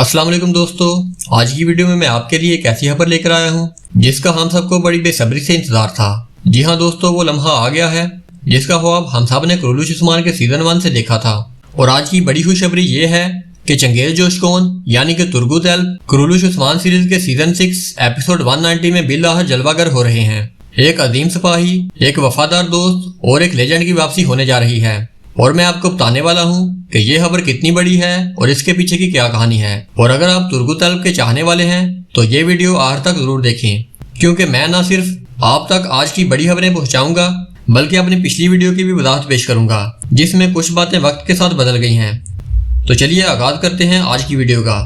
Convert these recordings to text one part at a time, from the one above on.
अस्सलाम वालेकुम दोस्तों, आज की वीडियो में मैं आपके लिए एक ऐसी खबर लेकर आया हूँ जिसका हम सबको बड़ी बेसब्री से इंतजार था। जी हाँ दोस्तों, वो लम्हा आ गया है जिसका ख्वाब हम सब ने कुरैश उस्मान के सीजन 1 से देखा था। और आज की बड़ी खुशखबरी ये है कि चंगेज जोशकोन यानी कि Turgut Elbe Quraish Usman series के सीजन 6 एपिसोड 190 में बिल्लाह जलवागर हो रहे हैं। एक अजीम सिपाही, एक वफादार दोस्त और एक लेजेंड की वापसी होने जा रही है। और मैं आपको बताने वाला हूँ कि ये खबर कितनी बड़ी है और इसके पीछे की क्या कहानी है। और अगर आप तुर्गुत एल्ब के चाहने वाले हैं तो ये वीडियो आखिर तक जरूर देखें, क्योंकि मैं ना सिर्फ आप तक आज की बड़ी खबरें पहुंचाऊंगा बल्कि अपनी पिछली वीडियो की भी वजाहत पेश करूंगा जिसमें कुछ बातें वक्त के साथ बदल गई हैं। तो चलिए आगाज करते हैं आज की वीडियो का।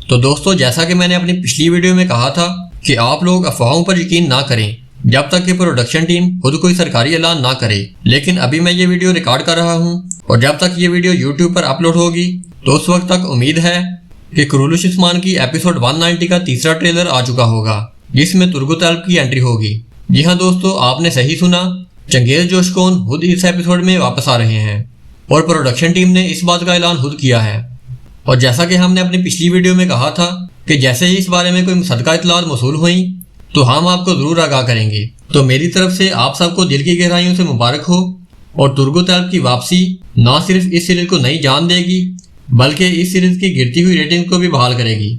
तो दोस्तों, जैसा कि मैंने अपनी पिछली वीडियो में कहा था कि आप लोग अफवाहों पर यकीन ना करें जब तक कि प्रोडक्शन टीम खुद कोई सरकारी ऐलान ना करे। लेकिन अभी मैं ये वीडियो रिकॉर्ड कर रहा हूँ और जब तक ये वीडियो YouTube पर अपलोड होगी तो उस वक्त तक उम्मीद है कि कुरैश उस्मान की एपिसोड 190 का तीसरा ट्रेलर आ चुका होगा जिसमें तुर्गुत एल्ब की एंट्री होगी। जी हाँ दोस्तों, आपने सही सुना, चंगेज जोशकोन खुद इस एपिसोड में वापस आ रहे हैं और प्रोडक्शन टीम ने इस बात का ऐलान खुद किया है। और जैसा कि हमने अपनी पिछली वीडियो में कहा था कि जैसे ही इस बारे में कोई मुसद्दका इत्तलात मौसूल हुई तो हम आपको जरूर आगाह करेंगे। तो मेरी तरफ से आप सबको दिल की गहराइयों से मुबारक हो। और तुर्गुत एल्ब की वापसी न सिर्फ इस सीरीज को नई जान देगी बल्कि इस सीरीज की गिरती हुई रेटिंग को भी बहाल करेगी।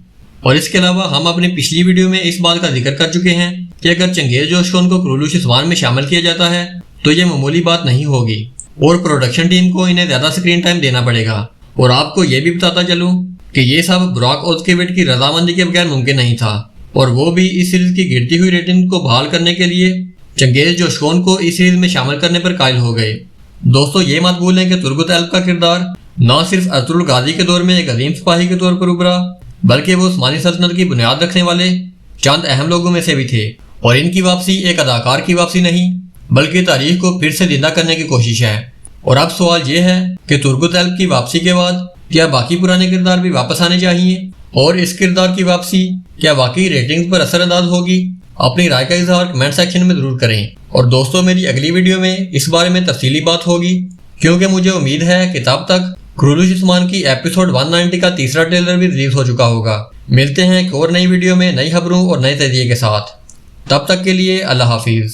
और इसके अलावा हम अपनी पिछली वीडियो में इस बात का जिक्र कर चुके हैं कि अगर चंगेज जोशकोन को कुरैश उस्मान में शामिल किया जाता है तो ये मामूली बात नहीं होगी और प्रोडक्शन टीम को इन्हें ज्यादा स्क्रीन टाइम देना पड़ेगा। और आपको ये भी बताता चलूं कि ये सब ब्रॉक ओज़केविट की रजामंदी के बगैर मुमकिन नहीं था, और वो भी इस सीरीज की गिरती हुई रेटिंग को बहाल करने के लिए चंगेज जोशकोन को इस सीरीज में शामिल करने पर कायल हो गए। दोस्तों, ये मत भूलें कि तुर्गुत एल्ब का किरदार न सिर्फ अर्तुगरुल गाजी के दौर में एक अजीम सिपाही के तौर पर उभरा बल्कि वो उस्मानी सल्तनत की बुनियाद रखने वाले चंद अहम लोगों में से भी थे। और इनकी वापसी एक अदाकार की वापसी नहीं बल्कि तारीख को फिर से जिंदा करने की कोशिश है। और अब सवाल ये है कि तुर्गुत एल्ब की वापसी के बाद क्या बाकी पुराने किरदार भी वापस आने चाहिए, और इस किरदार की वापसी क्या वाकई रेटिंग्स पर असरअंदाज होगी? अपनी राय का इजहार कमेंट सेक्शन में जरूर करें। और दोस्तों, मेरी अगली वीडियो में इस बारे में तफसीली बात होगी, क्योंकि मुझे उम्मीद है कि तब तक कुरैश उस्मान की एपिसोड 190 का तीसरा ट्रेलर भी रिलीज हो चुका होगा। मिलते हैं एक और नई वीडियो में नई खबरों और नए तजज़िये के साथ। तब तक के लिए अल्लाह हाफिज।